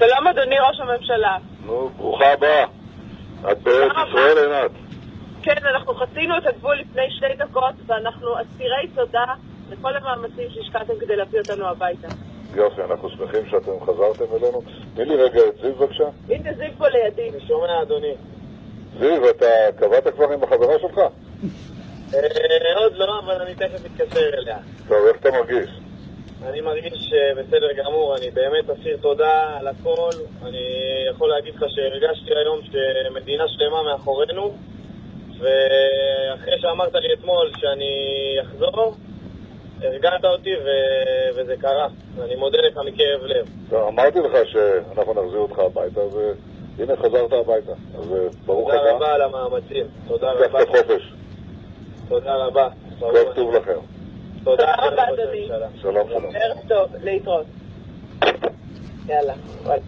שלום אדוני ראש הממשלה. נו, ברוכה הבאה. את בארץ ישראל, עינת. כן, אנחנו חצינו את הגבול לפני 2 דקות, ואנחנו אסירי תודה לכל המאמצים שהשקעתם כדי להביא אותנו הביתה. יופי, אנחנו שמחים שאתם חזרתם אלינו. תני לי רגע את זיו בבקשה. הנה זיו פה לידי. אני שומע אדוני. זיו, אתה קבעת כבר עם החברה שלך? עוד לא, אבל אני תכף מתקשר אליה. טוב, איך אתה מרגיש? אני מרגיש בסדר גמור, אני באמת אסיר תודה על הכל. אני יכול להגיד לך שהרגשתי היום שמדינה שלמה מאחורינו, ואחרי שאמרת לי אתמול שאני אחזור, הרגעת אותי וזה קרה. אני מודה לך מקרב לב. טוב, אמרתי לך שאנחנו נחזיר אותך הביתה, והנה חזרת הביתה. אז ברוך הבא. תודה רבה על המאמצים. תודה רבה. קח את החופש. תודה רבה. כל טוב לכם. תודה רבה אדוני. שלום, שלום. ערב טוב, להתראות. יאללה, וואי.